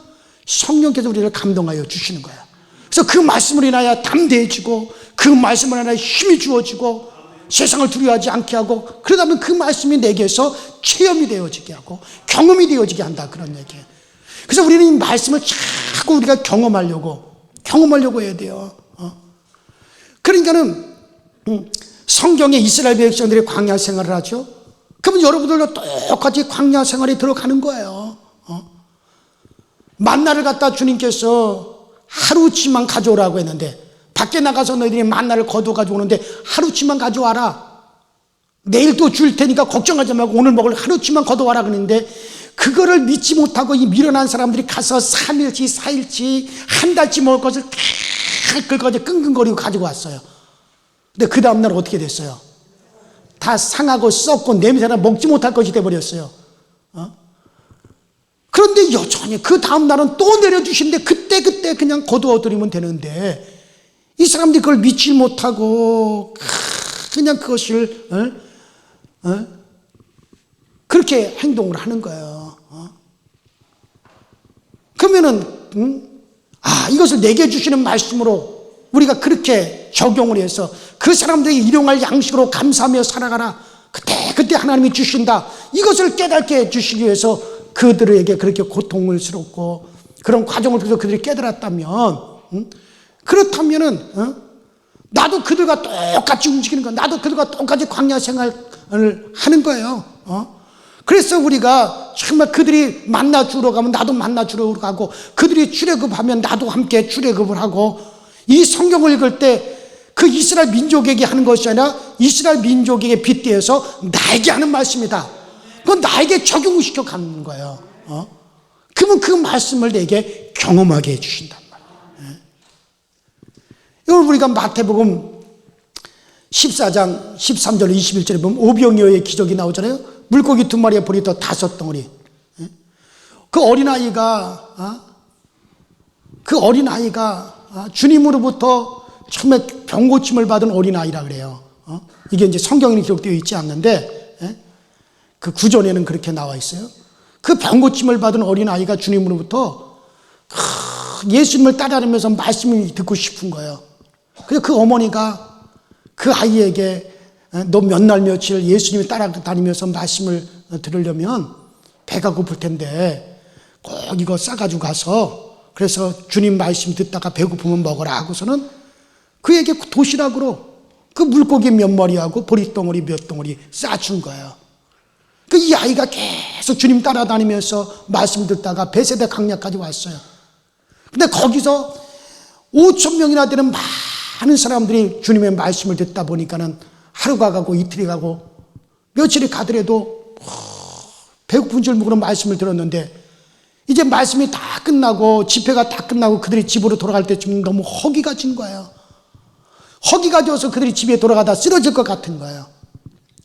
성령께서 우리를 감동하여 주시는 거야. 그래서 그 말씀으로 인하여 담대해지고 그 말씀으로 인하여 힘이 주어지고 세상을 두려워하지 않게 하고, 그러다 보면 그 말씀이 내게서 체험이 되어지게 하고 경험이 되어지게 한다, 그런 얘기예요. 그래서 우리는 이 말씀을 자꾸 우리가 경험하려고 해야 돼요. 그러니까는 성경에 이스라엘 백성들이 광야 생활을 하죠. 그러면 여러분들도 똑같이 광야 생활에 들어가는 거예요. 만나를 갖다 주님께서 하루치만 가져오라고 했는데, 밖에 나가서 너희들이 만나를 거둬가지고 오는데 하루치만 가져와라, 내일 또 줄 테니까 걱정하지 말고 오늘 먹을 하루치만 거둬와라 그랬는데, 그거를 믿지 못하고 이 미련한 사람들이 가서 3일치 4일치 한 달치 먹을 것을 그것까지 끙끙거리고 가지고 왔어요. 근데 그 다음날 어떻게 됐어요? 다 상하고 썩고 냄새나 먹지 못할 것이 돼버렸어요. 그런데 여전히 그 다음날은 또 내려주시는데 그때 그냥 거두어드리면 되는데, 이 사람들이 그걸 믿지 못하고 그냥 그것을 그렇게 행동을 하는 거예요. 그러면은 이것을 내게 주시는 말씀으로 우리가 그렇게 적용을 해서 그 사람들이 일용할 양식으로 감사하며 살아가라, 그때 하나님이 주신다, 이것을 깨닫게 해주시기 위해서 그들에게 그렇게 고통을 스럽고 그런 과정을 통해서 그들이 깨달았다면, 그렇다면은 나도 그들과 똑같이 움직이는 거야. 나도 그들과 똑같이 광야 생활을 하는 거예요. 그래서 우리가 정말 그들이 만나 주러 가면 나도 만나 주러 가고, 그들이 출애굽하면 나도 함께 출애굽을 하고, 이 성경을 읽을 때 그 이스라엘 민족에게 하는 것이 아니라 이스라엘 민족에게 빗대어서 나에게 하는 말씀이다. 그건 나에게 적용을 시켜 가는 거예요. 그러면 그 말씀을 내게 경험하게 해주신단 말이에요. 이걸 우리가 마태복음 14장 13절 21절에 보면 오병이어의 기적이 나오잖아요. 물고기 2마리에 보리떡 5덩어리. 그 어린아이가 주님으로부터 처음에 병고침을 받은 어린아이라 그래요. 이게 이제 성경에 기록되어 있지 않는데, 그 구전에는 그렇게 나와 있어요. 그 병고침을 받은 어린아이가 주님으로부터 예수님을 따라다니면서 말씀을 듣고 싶은 거예요. 그래서 그 어머니가 그 아이에게 너 몇 날 며칠 예수님이 따라다니면서 말씀을 들으려면 배가 고플 텐데 꼭 이거 싸가지고 가서, 그래서 주님 말씀 듣다가 배고프면 먹어라 하고서는 그에게 도시락으로 그 물고기 몇 마리하고 보리덩어리 몇 덩어리 싸준 거예요. 그 이 아이가 계속 주님 따라다니면서 말씀 듣다가 베세다 강야까지 왔어요. 근데 거기서 5,000명이나 되는 많은 사람들이 주님의 말씀을 듣다 보니까는 하루가 가고 이틀이 가고 며칠이 가더라도 배고픈 줄 모르는 말씀을 들었는데, 이제 말씀이 다 끝나고 집회가 다 끝나고 그들이 집으로 돌아갈 때쯤 너무 허기가 진 거예요. 허기가 져서 그들이 집에 돌아가다 쓰러질 것 같은 거예요.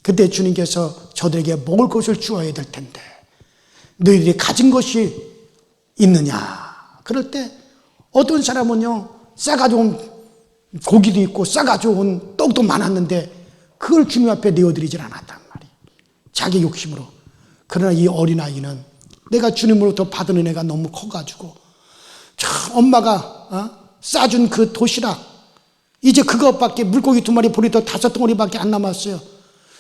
그때 주님께서 저들에게 먹을 것을 주어야 될 텐데 너희들이 가진 것이 있느냐. 그럴 때 어떤 사람은요, 싸가지고 고기도 있고 싸가지고 떡도 많았는데 그걸 주님 앞에 내어드리질 않았단 말이에요. 자기 욕심으로. 그러나 이 어린아이는 내가 주님으로부터 받은 은혜가 너무 커가지고 엄마가 싸준 그 도시락, 이제 그것밖에, 물고기 2마리 보리떡 5덩어리밖에 안 남았어요.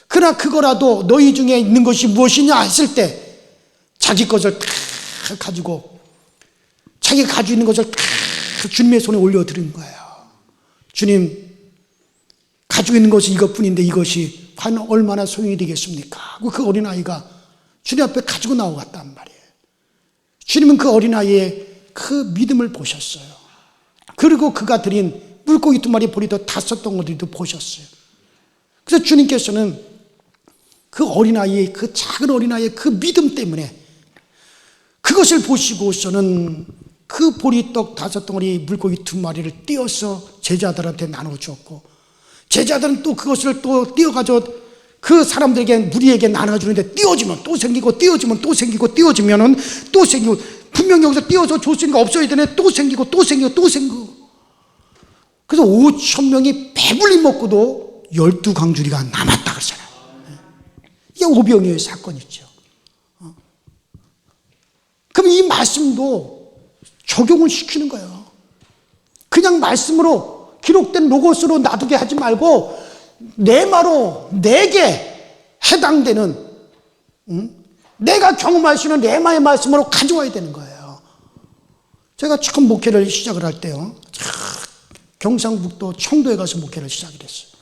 그러나 그거라도 너희 중에 있는 것이 무엇이냐 했을 때 자기 것을 다 가지고, 자기가 가지고 있는 것을 다 주님의 손에 올려드린 거예요. 주님, 가지고 있는 것이 이것뿐인데 이것이 과연 얼마나 소용이 되겠습니까? 하고 그 어린아이가 주님 앞에 가지고 나오갔단 말이에요. 주님은 그 어린아이의 그 믿음을 보셨어요. 그리고 그가 드린 물고기 2마리 보리떡 5덩어리도 보셨어요. 그래서 주님께서는 그 어린아이의, 그 작은 어린아이의 그 믿음 때문에 그것을 보시고서는 그 보리떡 5덩어리 물고기 2마리를 떼어서 제자들한테 나눠주었고, 제자들은 또 그것을 또 떼어가지고 그 사람들에게, 무리에게 나눠주는데 떼어지면 또 생기고 떼어지면 또 생기고 떼어지면은 또 생기고, 분명히 여기서 떼어서 줬으니까 없어야 되네. 또 생기고 또 생기고 또 생기고. 그래서 5,000명이 배불리 먹고도 12광주리가 남았다 그러잖아요. 이게 오병이어의 사건이죠. 그럼 이 말씀도 적용을 시키는 거예요. 그냥 말씀으로 기록된 로고스로 놔두게 하지 말고 레마로 내게 해당되는, 내가 경험할 수 있는 레마의 말씀으로 가져와야 되는 거예요. 제가 처음 목회를 시작을 할 때요, 경상북도 청도에 가서 목회를 시작을 했어요.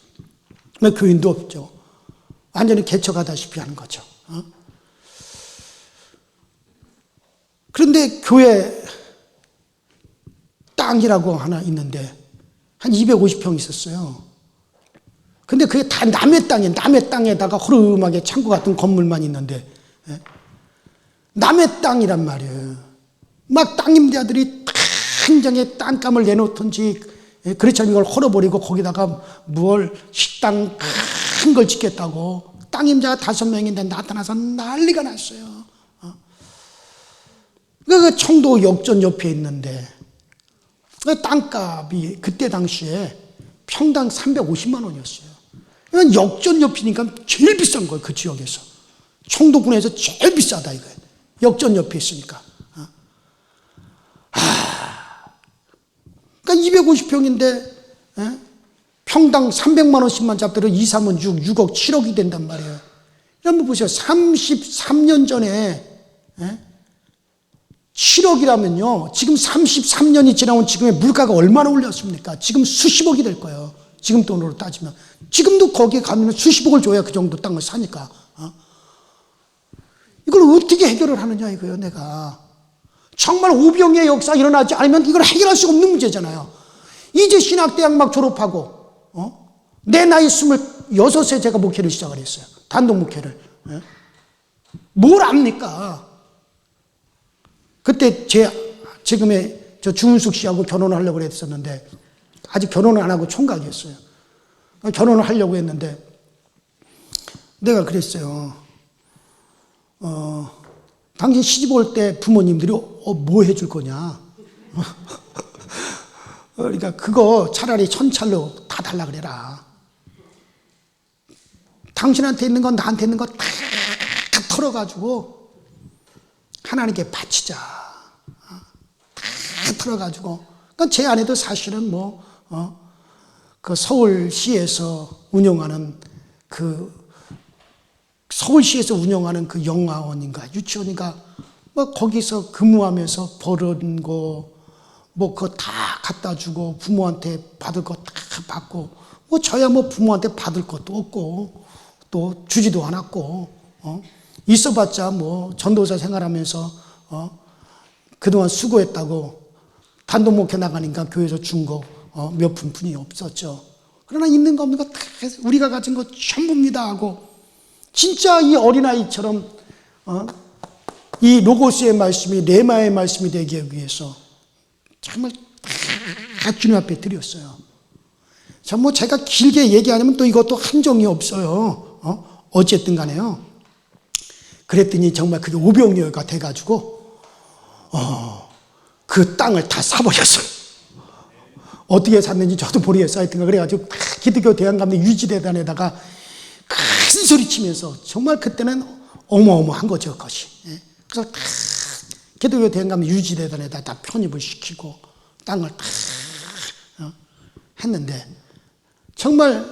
교인도 없죠. 완전히 개척하다시피 하는 거죠. 그런데 교회 땅이라고 하나 있는데 한 250평 있었어요. 근데 그게 다 남의 땅이에요. 남의 땅에다가 허름하게 창고 같은 건물만 있는데, 남의 땅이란 말이에요. 막 땅임자들이 한 장에 땅감을 내놓던지, 그렇지 않으면 이걸 헐어버리고 거기다가 뭘 식당 큰 걸 짓겠다고 땅임자가 5명인데 나타나서 난리가 났어요. 그 청도 역전 옆에 있는데 그 땅값이 그때 당시에 평당 350만 원이었어요. 역전 옆이니까 제일 비싼 거예요. 그 지역에서. 청도군에서 제일 비싸다 이거예요. 역전 옆에 있으니까. 그러니까 250평인데 평당 300만 원씩만 잡더라도 2, 3은 6, 6억, 7억이 된단 말이에요. 한번 보세요. 33년 전에 7억이라면요. 지금 33년이 지나온 지금의 물가가 얼마나 올랐습니까? 지금 수십억이 될 거예요. 지금 돈으로 따지면. 지금도 거기에 가면 수십억을 줘야 그 정도 땅을 사니까. 이걸 어떻게 해결을 하느냐 이거예요. 내가 정말 오병이의 역사 일어나지 않으면 이걸 해결할 수 없는 문제잖아요. 이제 신학대학 막 졸업하고 내 나이 26에 제가 목회를 시작을 했어요. 단독 목회를. 뭘 압니까? 그때 지금의 저 주은숙 씨하고 결혼을 하려고 했었는데 아직 결혼을 안 하고 총각이었어요. 결혼을 하려고 했는데 내가 그랬어요. 당신 시집 올 때 부모님들이 뭐 해줄 거냐? 그러니까 그거 차라리 천찰로 다 달라 그래라. 당신한테 있는 건 나한테 있는 거 다 털어가지고 하나님께 바치자. 다 털어가지고. 그러니까 제 아내도 사실은 그 서울시에서 운영하는 서울시에서 운영하는 그 영화원인가 유치원인가 거기서 근무하면서 벌은 거 그거 다 갖다 주고 부모한테 받을 거 다 받고 저야 부모한테 받을 것도 없고 또 주지도 않았고 있어봤자 전도사 생활하면서 그동안 수고했다고 단독 목회 나가니까 교회에서 준 거 몇 푼뿐이 없었죠. 그러나 있는 거 없는 거 다 우리가 가진 거 전부입니다 하고 진짜 이 어린아이처럼 이 로고스의 말씀이 레마의 말씀이 되기 위해서 정말 다 주님 앞에 드렸어요. 제가 길게 얘기하냐면 또 이것도 한정이 없어요. 어쨌든 간에요. 그랬더니 정말 그게 오병이어가 돼가지고 그 땅을 다 사버렸어요. 어떻게 샀는지 저도 모르겠어요. 하여튼 그래가지고 기독교 대한감리 유지대단에다가 큰 소리 치면서 정말 그때는 어마어마한 거죠, 그것이. 그래서 다 기독교 대한감리 유지대단에다 다 편입을 시키고 땅을 다 했는데 정말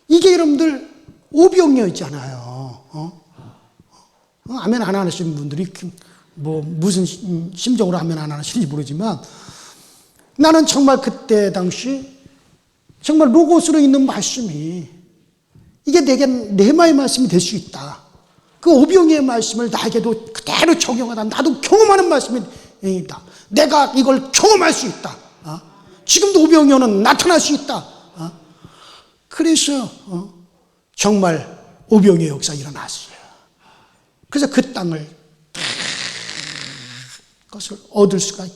이게 여러분들 오병이어있잖아요. 아멘 안 하시는 분들이 무슨 심정으로 아멘 안 하시는지 모르지만 나는 정말 그때 당시 정말 로고스로 있는 말씀이 이게 내게 레마의 말씀이 될 수 있다. 그 오병이의 말씀을 나에게도 그대로 적용하다. 나도 경험하는 말씀이 있다. 내가 이걸 경험할 수 있다. 지금도 오병이어는 나타날 수 있다. 그래서 정말 오병이의 역사 일어났어요. 그래서 그 땅을 그것을 얻을 수가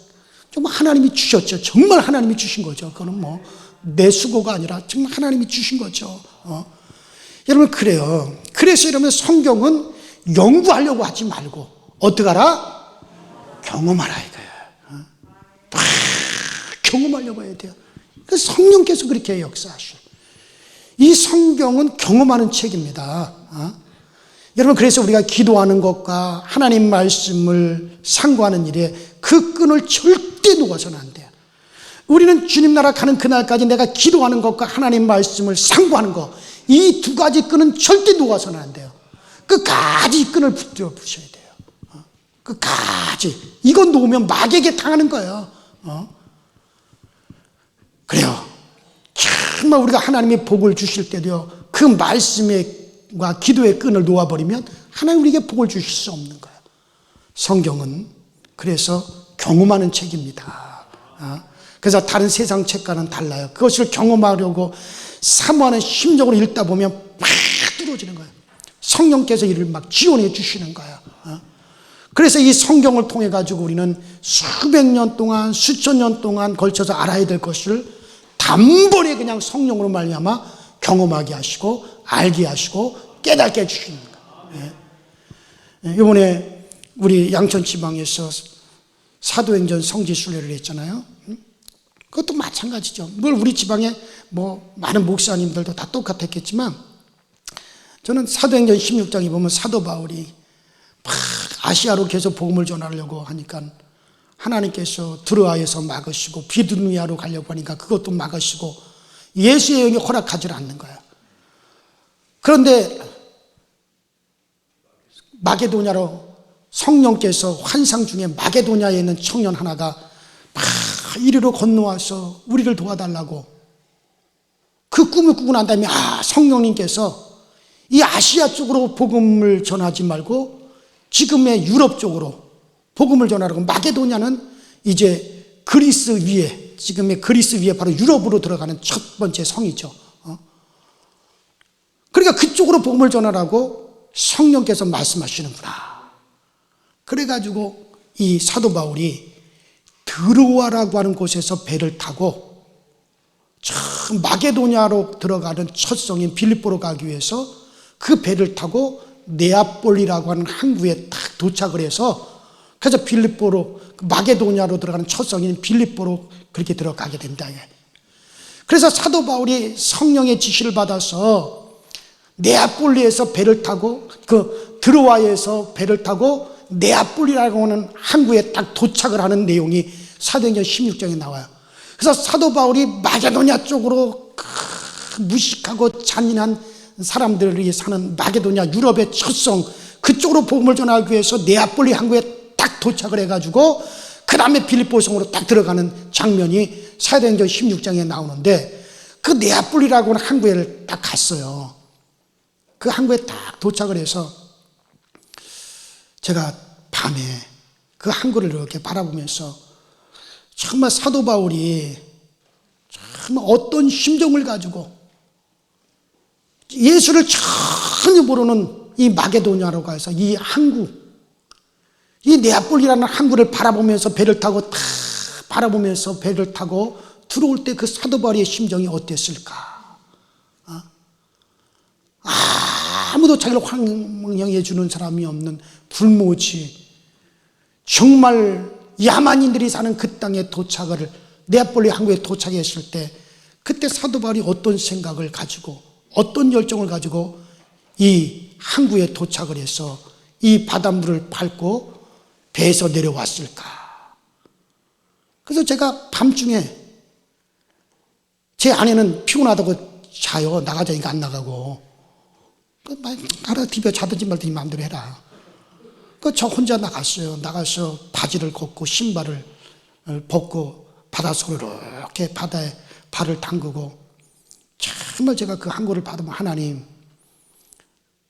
정말 하나님이 주셨죠. 정말 하나님이 주신 거죠. 그거는 내 수고가 아니라 정말 하나님이 주신 거죠. 여러분 그래요. 그래서 여러분 성경은 연구하려고 하지 말고 어떻게 하라? 경험하라 이거예요. 경험하려고 해야 돼요. 그래서 성령께서 그렇게 역사하셔. 이 성경은 경험하는 책입니다. 여러분 그래서 우리가 기도하는 것과 하나님 말씀을 상고하는 일에 그 끈을 절대 놓아서는 안 돼요. 우리는 주님 나라 가는 그날까지 내가 기도하는 것과 하나님 말씀을 상고하는 것, 이 두 가지 끈은 절대 놓아서는 안 돼요. 끝까지 끈을 붙들어 부셔야 돼요. 끝까지. 이건 놓으면 마귀에게 당하는 거예요. 그래요. 정말 우리가 하나님의 복을 주실 때도요, 그 말씀과 기도의 끈을 놓아버리면 하나님 우리에게 복을 주실 수 없는 거예요. 성경은 그래서 경험하는 책입니다. 그래서 다른 세상 책과는 달라요. 그것을 경험하려고 사모하는 심정으로 읽다 보면 막 뚫어지는 거예요. 성령께서 이를 막 지원해 주시는 거예요. 그래서 이 성경을 통해 가지고 우리는 수백 년 동안 수천 년 동안 걸쳐서 알아야 될 것을 단번에 그냥 성령으로 말미암아 경험하게 하시고 알게 하시고 깨닫게 해주시는 거예요. 이번에 우리 양천 지방에서 사도행전 성지순례를 했잖아요. 그것도 마찬가지죠. 뭘 우리 지방에 많은 목사님들도 다 똑같았겠지만 저는 사도행전 16장에 보면 사도 바울이 막 아시아로 계속 복음을 전하려고 하니까 하나님께서 드로아에서 막으시고 비두니아로 가려고 하니까 그것도 막으시고 예수의 영이 허락하지 않는 거예요. 그런데 마게도냐로 성령께서 환상 중에 마게도냐에 있는 청년 하나가 막 이리로 건너와서 우리를 도와달라고 그 꿈을 꾸고 난 다음에 성령님께서 이 아시아 쪽으로 복음을 전하지 말고 지금의 유럽 쪽으로 복음을 전하라고, 마게도냐는 이제 그리스 위에, 지금의 그리스 위에 바로 유럽으로 들어가는 첫 번째 성이죠. 그러니까 그쪽으로 복음을 전하라고 성령께서 말씀하시는구나. 그래가지고 이 사도 바울이 드로아라고 하는 곳에서 배를 타고 저 마게도냐로 들어가는 첫 성인 빌립보로 가기 위해서 그 배를 타고 네아폴리라고 하는 항구에 딱 도착을 해서, 그래서 빌립보로, 마게도냐로 들어가는 첫 성인 빌립보로 그렇게 들어가게 된다. 그래서 사도 바울이 성령의 지시를 받아서 네아폴리에서 배를 타고, 그 드로아에서 배를 타고 네아폴리라고 하는 항구에 딱 도착을 하는 내용이 사도행전 16장에 나와요. 그래서 사도 바울이 마게도냐 쪽으로 무식하고 잔인한 사람들이 사는 마게도냐, 유럽의 첫성, 그쪽으로 복음을 전하기 위해서 네아폴리 항구에 딱 도착을 해가지고 그 다음에 빌립보 성으로 딱 들어가는 장면이 사도행전 16장에 나오는데, 그 네아폴리라고 하는 항구에 딱 갔어요. 그 항구에 딱 도착을 해서 제가 밤에 그 항구를 이렇게 바라보면서 정말 사도 바울이 정말 어떤 심정을 가지고 예수를 전혀 모르는 이 마게도냐로 가서 이 항구, 이 네아폴리라는 항구를 바라보면서 배를 타고 딱 바라보면서 배를 타고 들어올 때 그 사도 바울의 심정이 어땠을까? 아무도 자기를 환영해 주는 사람이 없는 불모지, 정말 야만인들이 사는 그 땅에 도착을, 네아폴리 항구에 도착했을 때 그때 사도 바울이 어떤 생각을 가지고 어떤 열정을 가지고 이 항구에 도착을 해서 이 바닷물을 밟고 배에서 내려왔을까? 그래서 제가 밤중에, 제 아내는 피곤하다고 자요. 나가자니까 안 나가고, 알아, 디벼 자든지 말든지 마음대로 해라. 저 혼자 나갔어요. 나가서 바지를 걷고 신발을 벗고 바닷속으로 이렇게 바다에 발을 담그고, 정말 제가 그 항구를 받으면, 하나님,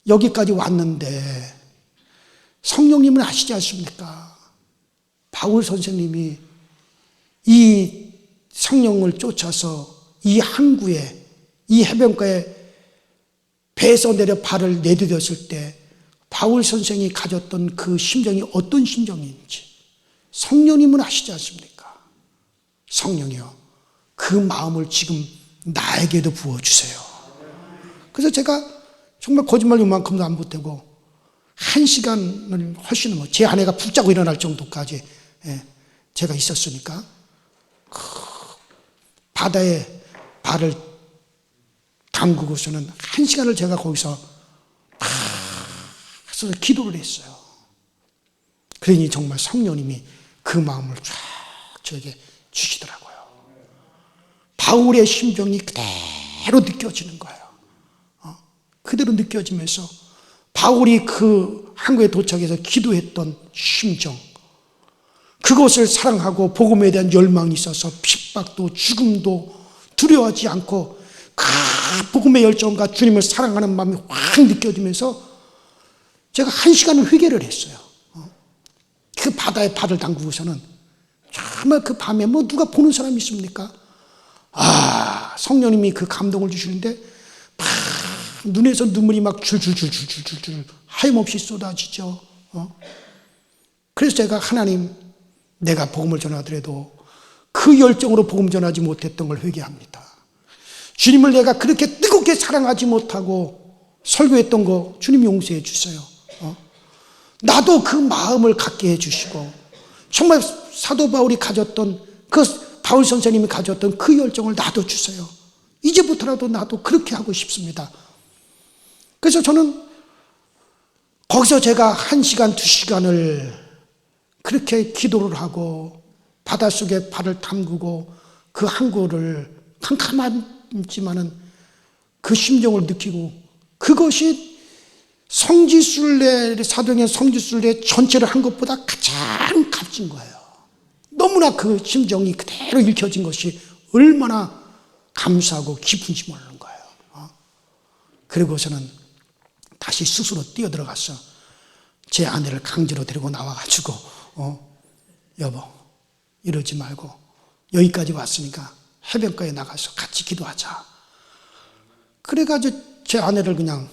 여기까지 왔는데 성령님은 아시지 않습니까? 바울 선생님이 이 성령을 쫓아서 이 항구에, 이 해변가에 배에서 내려 발을 내디뎠을 때 바울 선생이 가졌던 그 심정이 어떤 심정인지 성령님은 아시지 않습니까? 성령이요, 그 마음을 지금 나에게도 부어주세요. 그래서 제가 정말 거짓말 요만큼도 안 보태고 1시간을 훨씬 넘어, 제 아내가 붙잡고 일어날 정도까지 제가 있었으니까 바다에 발을 담그고서는 1시간을 제가 거기서 기도를 했어요. 그러니 정말 성령님이 그 마음을 쫙 저에게 주시더라고요. 바울의 심정이 그대로 느껴지는 거예요. 그대로 느껴지면서 바울이 그 항구에 도착해서 기도했던 심정, 그것을 사랑하고 복음에 대한 열망이 있어서 핍박도 죽음도 두려워하지 않고 그 복음의 열정과 주님을 사랑하는 마음이 확 느껴지면서 제가 1시간을 회개를 했어요. 그 바다에 발을 담그고서는 정말 그 밤에 뭐 누가 보는 사람이 있습니까? 성령님이 그 감동을 주시는데 눈에서 눈물이 막 줄줄줄줄줄줄 하염없이 쏟아지죠. 그래서 제가, 하나님, 내가 복음을 전하더라도 그 열정으로 복음 전하지 못했던 걸 회개합니다. 주님을 내가 그렇게 뜨겁게 사랑하지 못하고 설교했던 거 주님 용서해 주세요. 나도 그 마음을 갖게 해 주시고, 정말 사도 바울이 가졌던, 그 바울 선생님이 가졌던 그 열정을 나도 주세요. 이제부터라도 나도 그렇게 하고 싶습니다. 그래서 저는 거기서 제가 1시간, 2시간을 그렇게 기도를 하고 바닷속에 발을 담그고 그 항구를 캄캄하지만은 그 심정을 느끼고, 그것이 성지순례, 사도행전 성지순례 전체를 한 것보다 가장 값진 거예요. 너무나 그 심정이 그대로 읽혀진 것이 얼마나 감사하고 기쁜지 모르는 거예요. 그리고서는 다시 스스로 뛰어들어가서 제 아내를 강제로 데리고 나와가지고 여보 이러지 말고 여기까지 왔으니까 해변가에 나가서 같이 기도하자. 그래가지고 제 아내를 그냥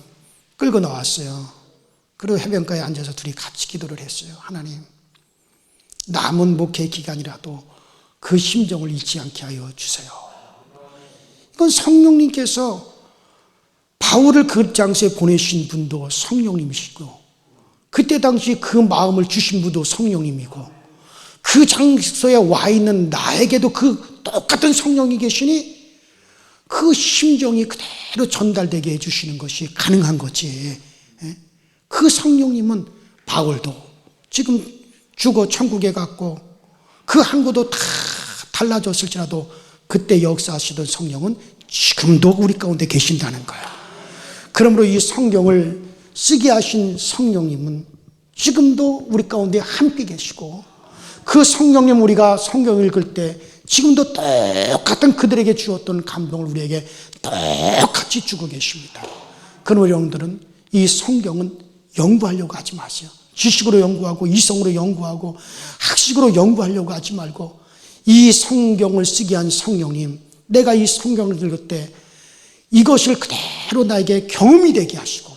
끌고 나왔어요. 그리고 해변가에 앉아서 둘이 같이 기도를 했어요. 하나님, 남은 목회 기간이라도 그 심정을 잃지 않게 하여 주세요. 이건 성령님께서 바울을 그 장소에 보내신 분도 성령님이시고, 그때 당시 그 마음을 주신 분도 성령님이고, 그 장소에 와 있는 나에게도 그 똑같은 성령이 계시니 그 심정이 그대로 전달되게 해주시는 것이 가능한 거지. 그 성령님은 바울도 지금 죽어 천국에 갔고 그 항구도 다 달라졌을지라도 그때 역사하시던 성령은 지금도 우리 가운데 계신다는 거야. 그러므로 이 성경을 쓰게 하신 성령님은 지금도 우리 가운데 함께 계시고, 그 성령님 우리가 성경 읽을 때 지금도 똑같은 그들에게 주었던 감동을 우리에게 똑같이 주고 계십니다. 그러므로 여러분들은 이 성경은 연구하려고 하지 마세요. 지식으로 연구하고 이성으로 연구하고 학식으로 연구하려고 하지 말고, 이 성경을 쓰게 한 성령님, 내가 이 성경을 읽을 때 이것을 그대로 나에게 경험이 되게 하시고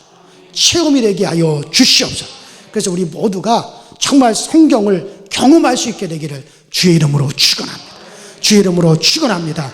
체험이 되게 하여 주시옵소서. 그래서 우리 모두가 정말 성경을 경험할 수 있게 되기를 주의 이름으로 축원합니다. 주의 이름으로 축원합니다.